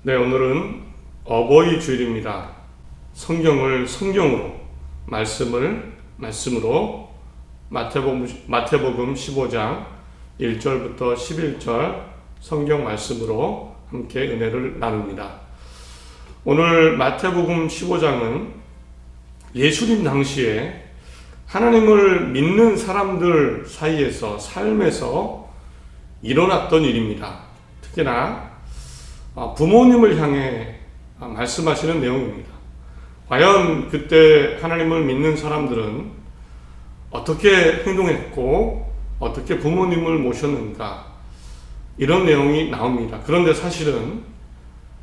네, 오늘은 어버이 주일입니다. 성경을 성경으로, 말씀으로 마태복음 15장 1절부터 11절 성경 말씀으로 함께 은혜를 나눕니다. 오늘 마태복음 15장은 예수님 당시에 하나님을 믿는 사람들 사이에서, 삶에서 일어났던 일입니다. 특히나 부모님을 향해 말씀하시는 내용입니다. 과연 그때 하나님을 믿는 사람들은 어떻게 행동했고 어떻게 부모님을 모셨는가, 이런 내용이 나옵니다. 그런데 사실은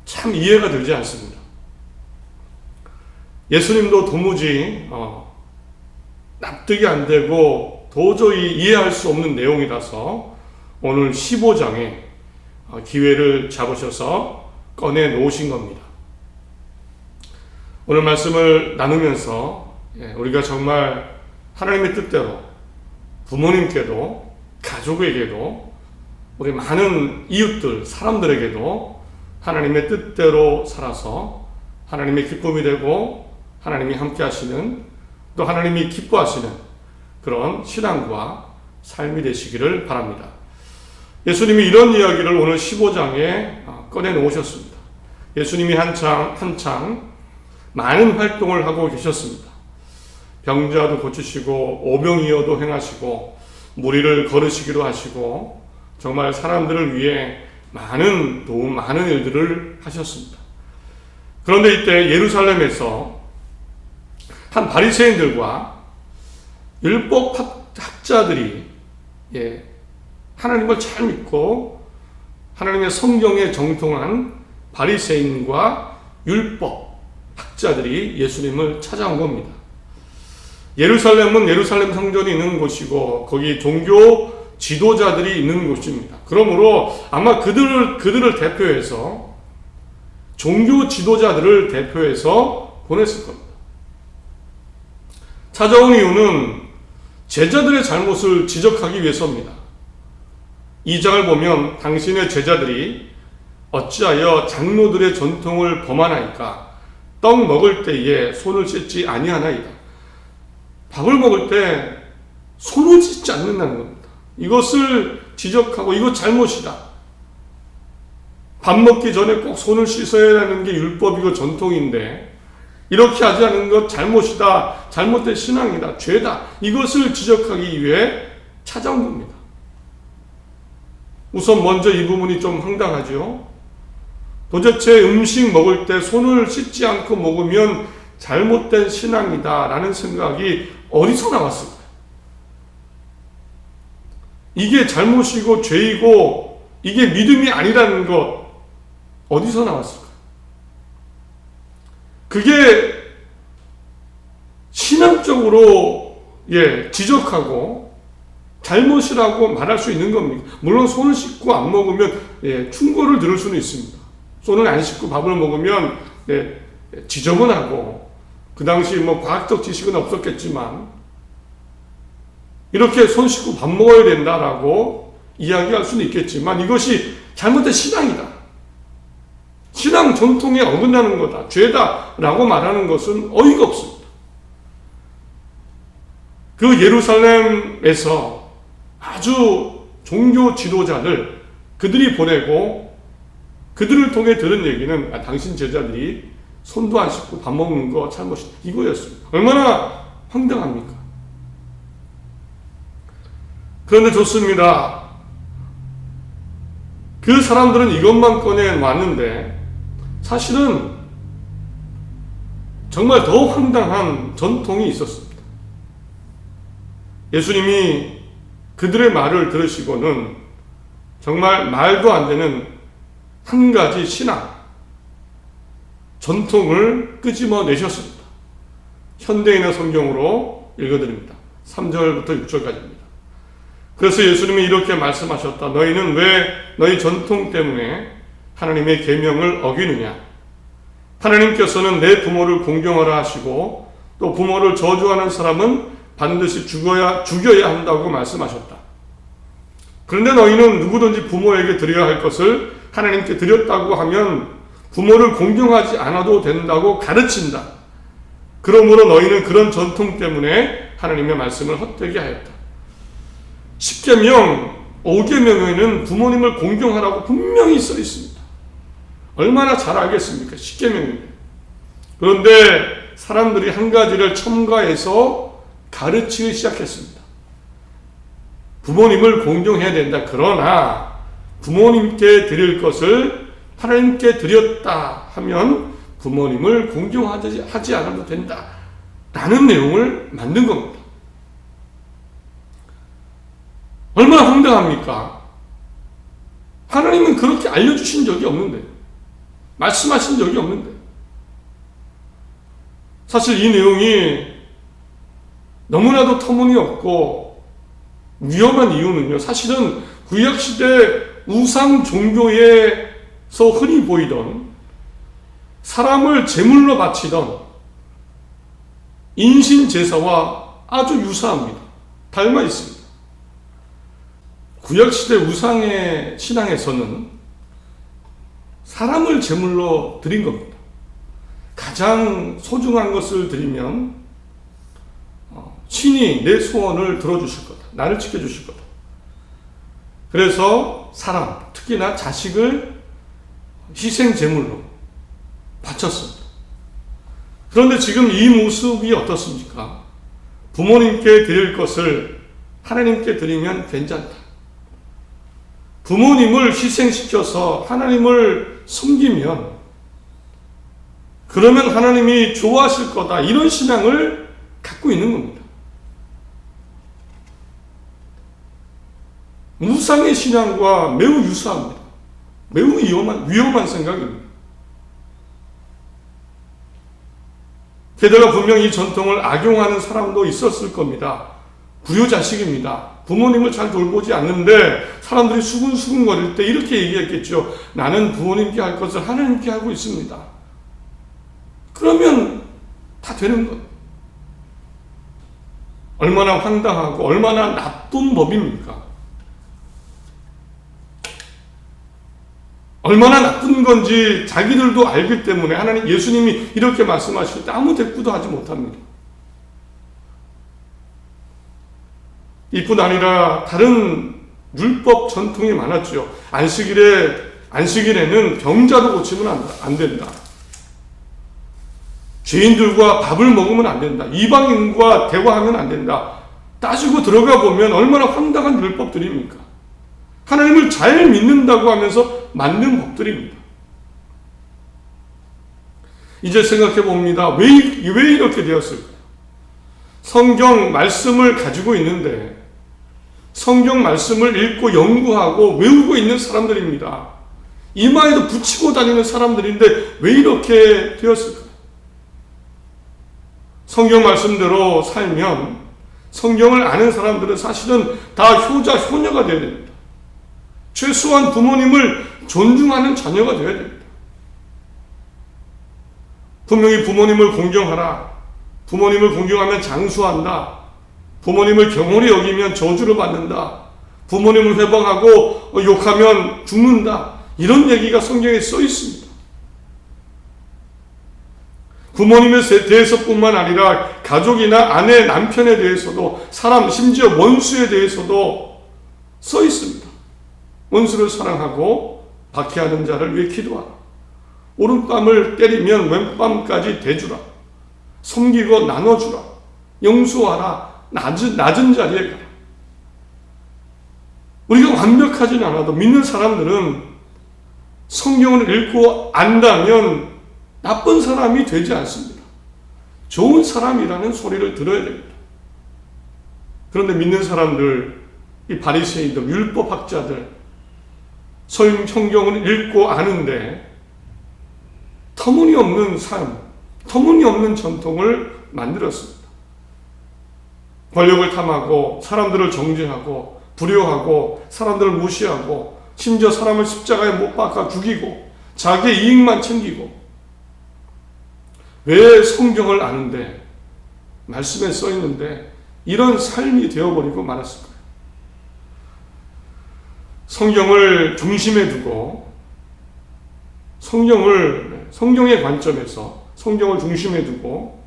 참 이해가 되지 않습니다. 예수님도 도무지 납득이 안 되고 도저히 이해할 수 없는 내용이라서 오늘 15장에 기회를 잡으셔서 꺼내 놓으신 겁니다. 오늘 말씀을 나누면서 우리가 정말 하나님의 뜻대로 부모님께도, 가족에게도, 우리 많은 이웃들, 사람들에게도 하나님의 뜻대로 살아서 하나님의 기쁨이 되고 하나님이 함께 하시는, 또 하나님이 기뻐하시는 그런 신앙과 삶이 되시기를 바랍니다. 예수님이 이런 이야기를 오늘 15장에 꺼내 놓으셨습니다. 예수님이 한창 많은 활동을 하고 계셨습니다. 병자도 고치시고 오병이어도 행하시고 무리를 거르시기도 하시고 정말 사람들을 위해 많은 도움, 많은 일들을 하셨습니다. 그런데 이때 예루살렘에서 한 바리새인들과 율법 학자들이 하나님을 잘 믿고 하나님의 성경에 정통한 바리새인과 율법 학자들이 예수님을 찾아온 겁니다. 예루살렘은 예루살렘 성전이 있는 곳이고 거기 종교 지도자들이 있는 곳입니다. 그러므로 아마 그들을 대표해서, 종교 지도자들을 대표해서 보냈을 겁니다. 찾아온 이유는 제자들의 잘못을 지적하기 위해서입니다. 2장을 보면 당신의 제자들이 어찌하여 장로들의 전통을 범하나이까? 떡 먹을 때에 손을 씻지 아니하나이다. 밥을 먹을 때 손을 씻지 않는다는 겁니다. 이것을 지적하고 이거 잘못이다. 밥 먹기 전에 꼭 손을 씻어야 하는 게 율법이고 전통인데 이렇게 하지 않는 것 잘못이다. 잘못된 신앙이다. 죄다. 이것을 지적하기 위해 찾아온 겁니다. 우선 먼저 이 부분이 좀 황당하죠. 도대체 음식 먹을 때 손을 씻지 않고 먹으면 잘못된 신앙이다 라는 생각이 어디서 나왔을까요? 이게 잘못이고 죄이고 이게 믿음이 아니라는 것 어디서 나왔을까요? 그게 신앙적으로 지적하고 잘못이라고 말할 수 있는 겁니다. 물론 손을 씻고 안 먹으면 충고를 들을 수는 있습니다. 손을 안 씻고 밥을 먹으면 지저분하고, 그 당시 과학적 지식은 없었겠지만 이렇게 손 씻고 밥 먹어야 된다라고 이야기할 수는 있겠지만 이것이 잘못된 신앙이다, 신앙 전통에 어긋나는 거다, 죄다라고 말하는 것은 어이가 없습니다. 그 예루살렘에서 아주 종교 지도자들, 그들이 보내고 그들을 통해 들은 얘기는 당신 제자들이 손도 안 씻고 밥 먹는 거 잘못이다, 이거였습니다. 얼마나 황당합니까? 그런데 좋습니다. 그 사람들은 이것만 꺼내왔는데 사실은 정말 더 황당한 전통이 있었습니다. 예수님이 그들의 말을 들으시고는 정말 말도 안 되는 한 가지 신앙, 전통을 끄집어내셨습니다. 현대인의 성경으로 읽어드립니다. 3절부터 6절까지입니다. 그래서 예수님이 이렇게 말씀하셨다. 너희는 왜 너희 전통 때문에 하나님의 계명을 어기느냐? 하나님께서는 내 부모를 공경하라 하시고 또 부모를 저주하는 사람은 반드시 죽여야 한다고 말씀하셨다. 그런데 너희는 누구든지 부모에게 드려야 할 것을 하나님께 드렸다고 하면 부모를 공경하지 않아도 된다고 가르친다. 그러므로 너희는 그런 전통 때문에 하나님의 말씀을 헛되게 하였다. 10계명, 5계명에는 부모님을 공경하라고 분명히 써 있습니다. 얼마나 잘 알겠습니까? 10계명인데. 그런데 사람들이 한 가지를 첨가해서 가르치기 시작했습니다. 부모님을 공경해야 된다. 그러나 부모님께 드릴 것을 하나님께 드렸다 하면 부모님을 공경하지 않아도 된다. 라는 내용을 만든 겁니다. 얼마나 황당합니까? 하나님은 그렇게 알려주신 적이 없는데, 말씀하신 적이 없는데. 사실 이 내용이 너무나도 터무니없고 위험한 이유는요, 사실은 구약시대 우상 종교에서 흔히 보이던 사람을 제물로 바치던 인신제사와 아주 유사합니다. 닮아 있습니다. 구약시대 우상의 신앙에서는 사람을 제물로 드린 겁니다. 가장 소중한 것을 드리면 신이 내 소원을 들어주실 거다. 나를 지켜주실 거다. 그래서 사람, 특히나 자식을 희생 제물로 바쳤습니다. 그런데 지금 이 모습이 어떻습니까? 부모님께 드릴 것을 하나님께 드리면 괜찮다. 부모님을 희생시켜서 하나님을 섬기면 그러면 하나님이 좋아하실 거다. 이런 신앙을 갖고 있는 겁니다. 우상의 신앙과 매우 유사합니다. 매우 위험한 생각입니다. 게다가 분명히 이 전통을 악용하는 사람도 있었을 겁니다. 불효자식입니다. 부모님을 잘 돌보지 않는데 사람들이 수근수근거릴 때 이렇게 얘기했겠죠. 나는 부모님께 할 것을 하나님께 하고 있습니다. 그러면 다 되는 것. 얼마나 황당하고 얼마나 나쁜 법입니까? 얼마나 나쁜 건지 자기들도 알기 때문에 하나님 예수님이 이렇게 말씀하실 때 아무 대꾸도 하지 못합니다. 이뿐 아니라 다른 율법 전통이 많았죠. 안식일에는 병자도 고치면 안 된다. 죄인들과 밥을 먹으면 안 된다. 이방인과 대화하면 안 된다. 따지고 들어가 보면 얼마나 황당한 율법들입니까? 하나님을 잘 믿는다고 하면서 만든 법들입니다. 이제 생각해 봅니다. 왜 이렇게 되었을까요? 성경 말씀을 가지고 있는데 성경 말씀을 읽고 연구하고 외우고 있는 사람들입니다. 이마에도 붙이고 다니는 사람들인데 왜 이렇게 되었을까요? 성경 말씀대로 살면 성경을 아는 사람들은 사실은 다 효자, 효녀가 되어야 됩니다. 최소한 부모님을 존중하는 자녀가 되어야 됩니다. 분명히 부모님을 공경하라. 부모님을 공경하면 장수한다. 부모님을 경홀히 여기면 저주를 받는다. 부모님을 회방하고 욕하면 죽는다. 이런 얘기가 성경에 써 있습니다. 부모님에 대해서뿐만 아니라 가족이나 아내, 남편에 대해서도 사람, 심지어 원수에 대해서도 써 있습니다. 원수를 사랑하고 박해하는 자를 위해 기도하라. 오른뺨을 때리면 왼뺨까지 대주라. 섬기고 나눠주라. 용서하라. 낮은 자리에 가라. 우리가 완벽하진 않아도 믿는 사람들은 성경을 읽고 안다면 나쁜 사람이 되지 않습니다. 좋은 사람이라는 소리를 들어야 됩니다. 그런데 믿는 사람들, 이 바리새인들, 율법학자들, 성경을 읽고 아는데 터무니없는 삶, 터무니없는 전통을 만들었습니다. 권력을 탐하고 사람들을 정죄하고 불효하고 사람들을 무시하고 심지어 사람을 십자가에 못 박아 죽이고 자기의 이익만 챙기고 왜 성경을 아는데 말씀에 써 있는데 이런 삶이 되어버리고 말았을까요? 성경을 중심에 두고 성경을 성경의 관점에서 성경을 중심에 두고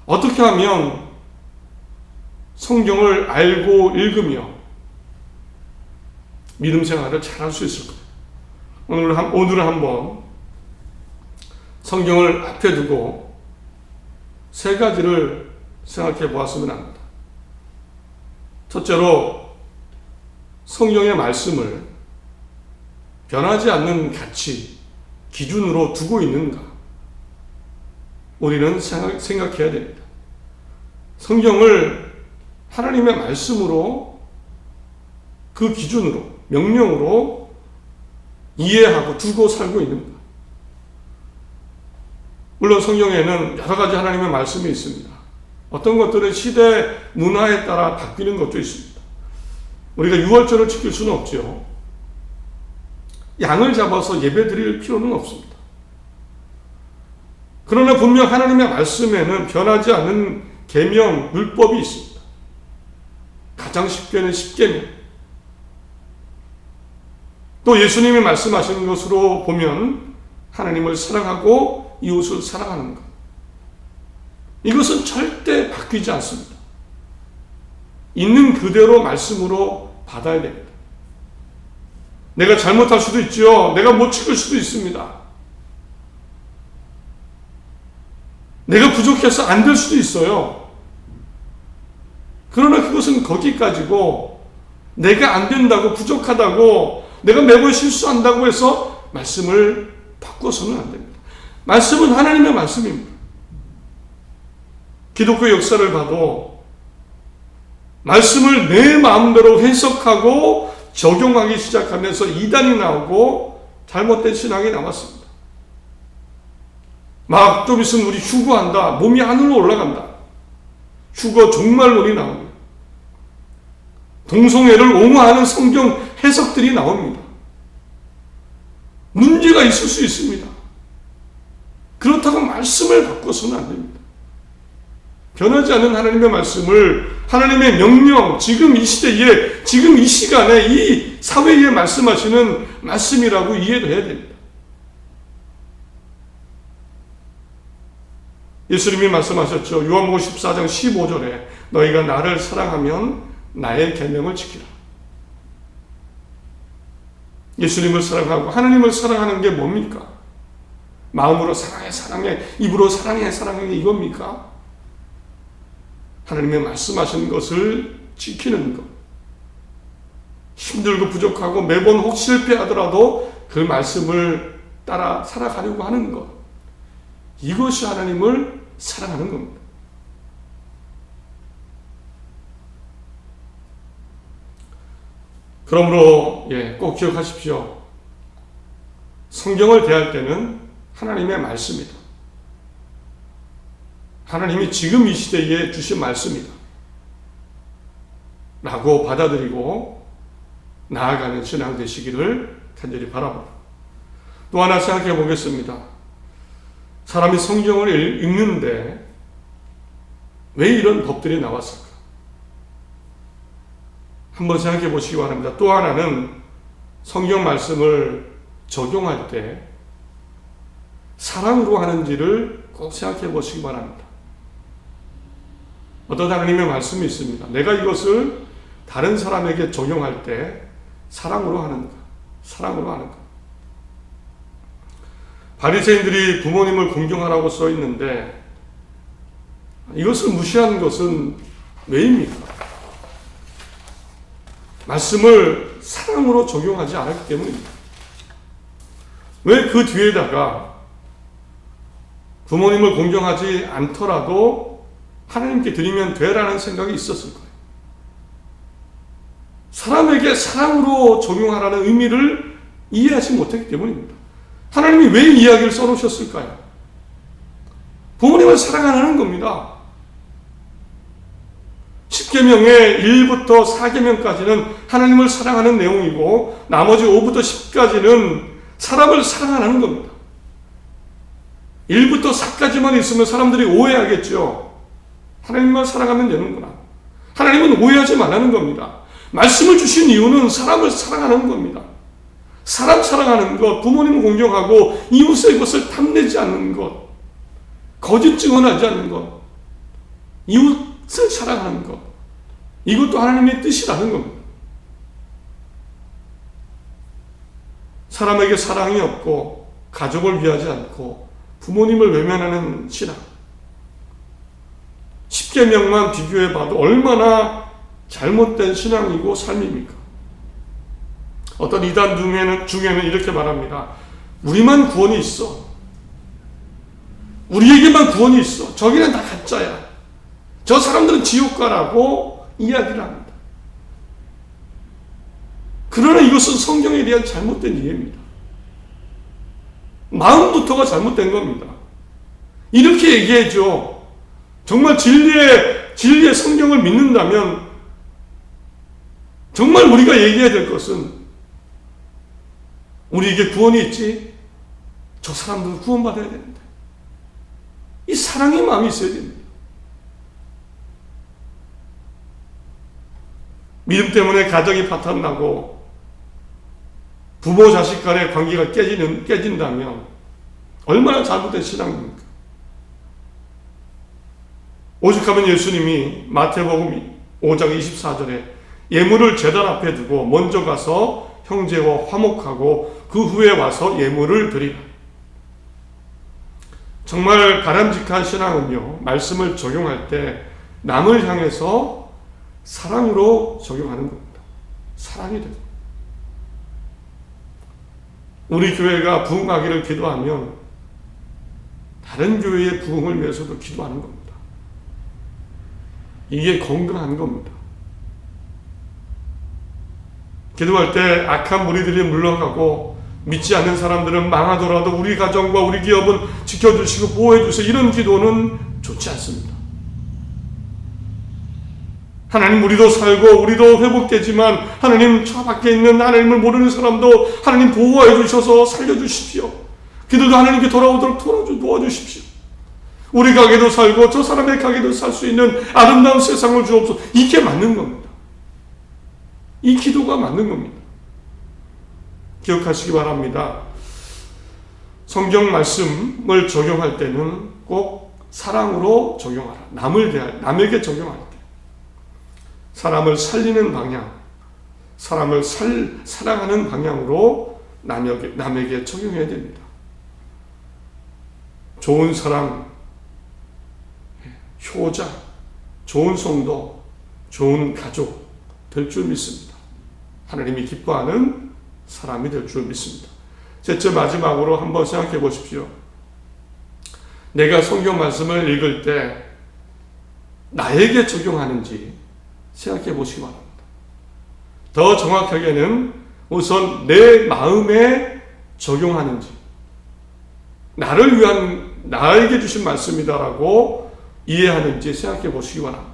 어떻게 하면 성경을 알고 읽으며 믿음 생활을 잘할 수 있을까요? 오늘은 한번 성경을 앞에 두고 세 가지를 생각해 보았으면 합니다. 첫째로 성경의 말씀을 변하지 않는 가치, 기준으로 두고 있는가? 우리는 생각해야 됩니다. 성경을 하나님의 말씀으로 그 기준으로, 명령으로 이해하고 두고 살고 있는가? 물론 성경에는 여러 가지 하나님의 말씀이 있습니다. 어떤 것들은 시대 문화에 따라 바뀌는 것도 있습니다. 우리가 유월절을 지킬 수는 없죠. 양을 잡아서 예배 드릴 필요는 없습니다. 그러나 분명 하나님의 말씀에는 변하지 않는 계명, 율법이 있습니다. 가장 쉽게는 십계명. 또 예수님이 말씀하시는 것으로 보면 하나님을 사랑하고 이웃을 사랑하는 것. 이것은 절대 바뀌지 않습니다. 있는 그대로 말씀으로 받아야 됩니다. 내가 잘못할 수도 있죠. 내가 못 지킬 수도 있습니다. 내가 부족해서 안 될 수도 있어요. 그러나 그것은 거기까지고 내가 안 된다고 부족하다고 내가 매번 실수한다고 해서 말씀을 바꿔서는 안 됩니다. 말씀은 하나님의 말씀입니다. 기독교 역사를 봐도 말씀을 내 마음대로 해석하고 적용하기 시작하면서 이단이 나오고 잘못된 신앙이 나왔습니다. 막 좀 있으면 우리 휴거한다. 몸이 하늘로 올라간다. 휴거 종말론이 나옵니다. 동성애를 옹호하는 성경 해석들이 나옵니다. 문제가 있을 수 있습니다. 그렇다고 말씀을 바꿔서는 안 됩니다. 변하지 않는 하나님의 말씀을 하나님의 명령, 지금 이 시대에, 지금 이 시간에 이 사회에 말씀하시는 말씀이라고 이해를 해야 됩니다. 예수님이 말씀하셨죠. 요한복음 14장 15절에 너희가 나를 사랑하면 나의 계명을 지키라. 예수님을 사랑하고 하나님을 사랑하는 게 뭡니까? 마음으로 사랑해, 사랑해, 입으로 사랑해, 사랑해 이겁니까? 하나님의 말씀하신 것을 지키는 것. 힘들고 부족하고 매번 혹 실패하더라도 그 말씀을 따라 살아가려고 하는 것. 이것이 하나님을 사랑하는 겁니다. 그러므로 꼭 기억하십시오. 성경을 대할 때는 하나님의 말씀이다. 하나님이 지금 이 시대에 주신 말씀이다. 라고 받아들이고 나아가는 신앙 되시기를 간절히 바랍니다. 또 하나 생각해 보겠습니다. 사람이 성경을 읽는데 왜 이런 법들이 나왔을까? 한번 생각해 보시기 바랍니다. 또 하나는 성경 말씀을 적용할 때 사랑으로 하는지를 꼭 생각해 보시기 바랍니다. 어떤 하나님의 말씀이 있습니다. 내가 이것을 다른 사람에게 적용할 때 사랑으로 하는가? 사랑으로 하는가? 바리새인들이 부모님을 공경하라고 써 있는데 이것을 무시하는 것은 왜입니까? 말씀을 사랑으로 적용하지 않았기 때문입니다. 왜 그 뒤에다가 부모님을 공경하지 않더라도 하나님께 드리면 되라는 생각이 있었을 거예요. 사람에게 사랑으로 적용하라는 의미를 이해하지 못했기 때문입니다. 하나님이 왜 이 이야기를 써놓으셨을까요? 부모님을 사랑하라는 겁니다. 10계명의 1부터 4계명까지는 하나님을 사랑하는 내용이고 나머지 5부터 10까지는 사람을 사랑하라는 겁니다. 1부터 4까지만 있으면 사람들이 오해하겠죠. 하나님만 사랑하면 되는구나. 하나님은 오해하지 말라는 겁니다. 말씀을 주신 이유는 사람을 사랑하는 겁니다. 사람 사랑하는 것, 부모님 공경하고 이웃의 것을 탐내지 않는 것, 거짓 증언하지 않는 것, 이웃을 사랑하는 것, 이것도 하나님의 뜻이라는 겁니다. 사람에게 사랑이 없고 가족을 위하지 않고 부모님을 외면하는 신앙, 10계명만 비교해봐도 얼마나 잘못된 신앙이고 삶입니까? 어떤 이단 중에는 이렇게 말합니다. 우리만 구원이 있어. 우리에게만 구원이 있어. 저기는 다 가짜야. 저 사람들은 지옥 가라고 이야기를 합니다. 그러나 이것은 성경에 대한 잘못된 이해입니다. 마음부터가 잘못된 겁니다. 이렇게 얘기해줘. 정말 진리의 성경을 믿는다면 정말 우리가 얘기해야 될 것은 우리에게 구원이 있지, 저 사람들은 구원받아야 됩니다. 이 사랑의 마음이 있어야 됩니다. 믿음 때문에 가정이 파탄나고 부모 자식 간의 관계가 깨진다면 얼마나 잘못된 신앙입니까? 오죽하면 예수님이 마태복음 5장 24절에 예물을 제단 앞에 두고 먼저 가서 형제와 화목하고 그 후에 와서 예물을 드리라. 정말 바람직한 신앙은요, 말씀을 적용할 때 남을 향해서 사랑으로 적용하는 겁니다. 사랑이 되고. 우리 교회가 부흥하기를 기도하면 다른 교회의 부흥을 위해서도 기도하는 겁니다. 이게 건강한 겁니다. 기도할 때 악한 무리들이 물러가고 믿지 않는 사람들은 망하더라도 우리 가정과 우리 기업은 지켜주시고 보호해주세요. 이런 기도는 좋지 않습니다. 하나님, 우리도 살고 우리도 회복되지만 하나님, 저 밖에 있는 하나님을 모르는 사람도 하나님 보호해 주셔서 살려주십시오. 그들도 하나님께 돌아오도록 도와주십시오. 우리 가게도 살고 저 사람의 가게도 살 수 있는 아름다운 세상을 주옵소서. 이게 맞는 겁니다. 이 기도가 맞는 겁니다. 기억하시기 바랍니다. 성경 말씀을 적용할 때는 꼭 사랑으로 적용하라. 남에게 적용할 때. 사람을 살리는 방향, 사람을 사랑하는 방향으로 남에게 적용해야 됩니다. 좋은 사랑, 효자, 좋은 성도, 좋은 가족 될 줄 믿습니다. 하나님이 기뻐하는 사람이 될 줄 믿습니다. 셋째, 마지막으로 한번 생각해 보십시오. 내가 성경 말씀을 읽을 때 나에게 적용하는지 생각해 보시기 바랍니다. 더 정확하게는 우선 내 마음에 적용하는지, 나를 위한, 나에게 주신 말씀이다라고 이해하는지 생각해 보시기 바랍니다.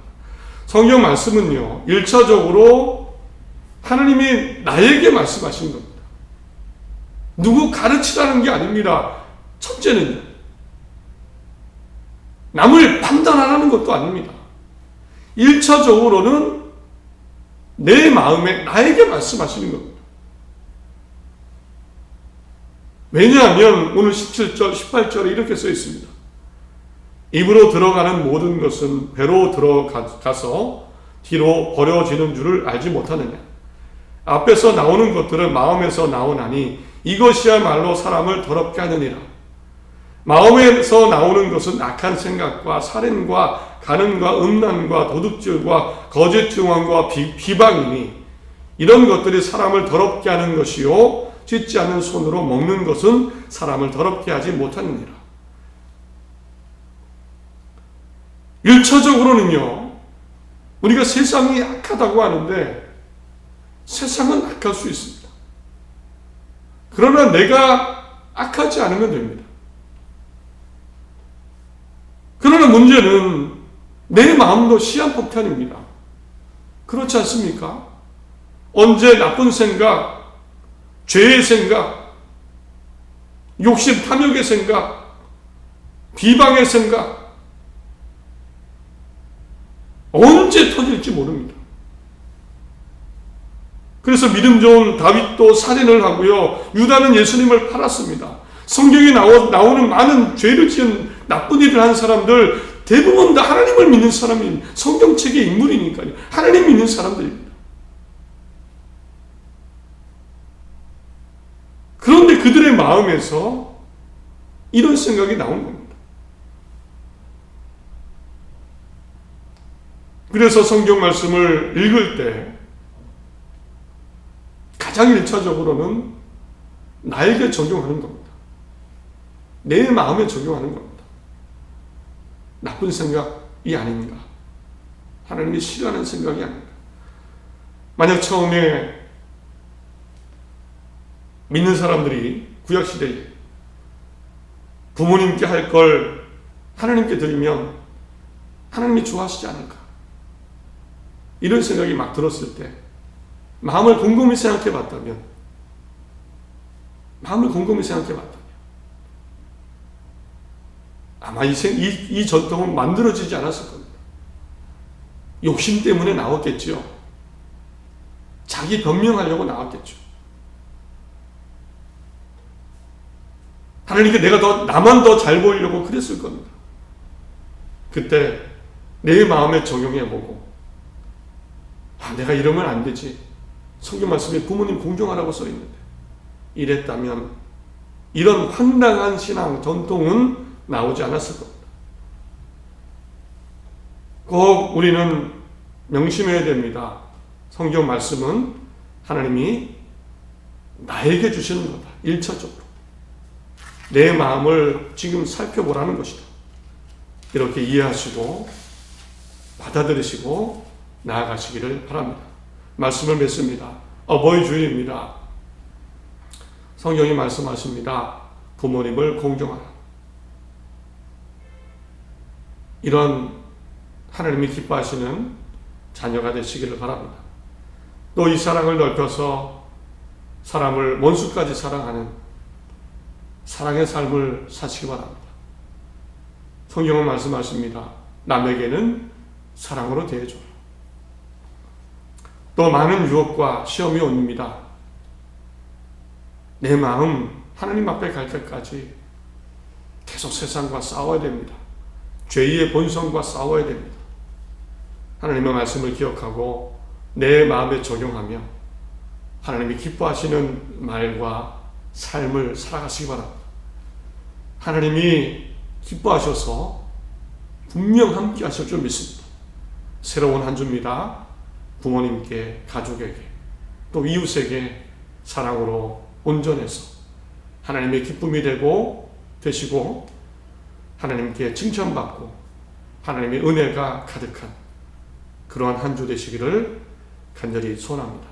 성경 말씀은요, 1차적으로 하나님이 나에게 말씀하신 겁니다. 누구 가르치라는 게 아닙니다. 첫째는요, 남을 판단하라는 것도 아닙니다. 1차적으로는 내 마음에 나에게 말씀하시는 겁니다. 왜냐하면 오늘 17절, 18절에 이렇게 써 있습니다. 입으로 들어가는 모든 것은 배로 들어가서 뒤로 버려지는 줄을 알지 못하느냐. 앞에서 나오는 것들은 마음에서 나오나니 이것이야말로 사람을 더럽게 하느니라. 마음에서 나오는 것은 악한 생각과 살인과 간음과 음란과 도둑질과 거짓 증언과 비방이니 이런 것들이 사람을 더럽게 하는 것이요 씻지 않는 손으로 먹는 것은 사람을 더럽게 하지 못하느니라. 1차적으로는요, 우리가 세상이 악하다고 하는데 세상은 악할 수 있습니다. 그러나 내가 악하지 않으면 됩니다. 그러나 문제는 내 마음도 시한폭탄입니다. 그렇지 않습니까? 언제 나쁜 생각, 죄의 생각, 욕심, 탐욕의 생각, 비방의 생각, 언제 터질지 모릅니다. 그래서 믿음 좋은 다윗도 살인을 하고요. 유다는 예수님을 팔았습니다. 성경에 나오는 많은 죄를 지은 나쁜 일을 한 사람들 대부분 다 하나님을 믿는 사람이 성경책의 인물이니까요. 하나님 믿는 사람들입니다. 그런데 그들의 마음에서 이런 생각이 나온 겁니다. 그래서 성경 말씀을 읽을 때 가장 1차적으로는 나에게 적용하는 겁니다. 내 마음에 적용하는 겁니다. 나쁜 생각이 아닌가? 하나님이 싫어하는 생각이 아닌가? 만약 처음에 믿는 사람들이 구약시대에 부모님께 할 걸 하나님께 드리면 하나님이 좋아하시지 않을까? 이런 생각이 막 들었을 때 마음을 곰곰이 생각해 봤다면 아마 이 전통은 만들어지지 않았을 겁니다. 욕심 때문에 나왔겠죠. 자기 변명하려고 나왔겠죠. 하나님께 나만 더 잘 보이려고 그랬을 겁니다. 그때 내 마음에 적용해보고 내가 이러면 안 되지. 성경 말씀에 부모님 공경하라고 써있는데 이랬다면 이런 황당한 신앙 전통은 나오지 않았을 겁니다. 꼭 우리는 명심해야 됩니다. 성경 말씀은 하나님이 나에게 주시는 거다. 1차적으로. 내 마음을 지금 살펴보라는 것이다. 이렇게 이해하시고 받아들이시고 나아가시기를 바랍니다. 말씀을 맺습니다. 어버이 주일입니다. 성경이 말씀하십니다. 부모님을 공경하라. 이런 하나님이 기뻐하시는 자녀가 되시기를 바랍니다. 또 이 사랑을 넓혀서 사람을 원수까지 사랑하는 사랑의 삶을 사시기 바랍니다. 성경은 말씀하십니다. 남에게는 사랑으로 대해줘라. 또 많은 유혹과 시험이 옵니다. 내 마음 하나님 앞에 갈 때까지 계속 세상과 싸워야 됩니다. 죄의 본성과 싸워야 됩니다. 하나님의 말씀을 기억하고 내 마음에 적용하며 하나님이 기뻐하시는 말과 삶을 살아가시기 바랍니다. 하나님이 기뻐하셔서 분명 함께 하실 줄 믿습니다. 새로운 한 주입니다. 부모님께, 가족에게, 또 이웃에게 사랑으로 온전해서 하나님의 기쁨이 되시고 하나님께 칭찬받고 하나님의 은혜가 가득한 그러한 한 주 되시기를 간절히 소원합니다.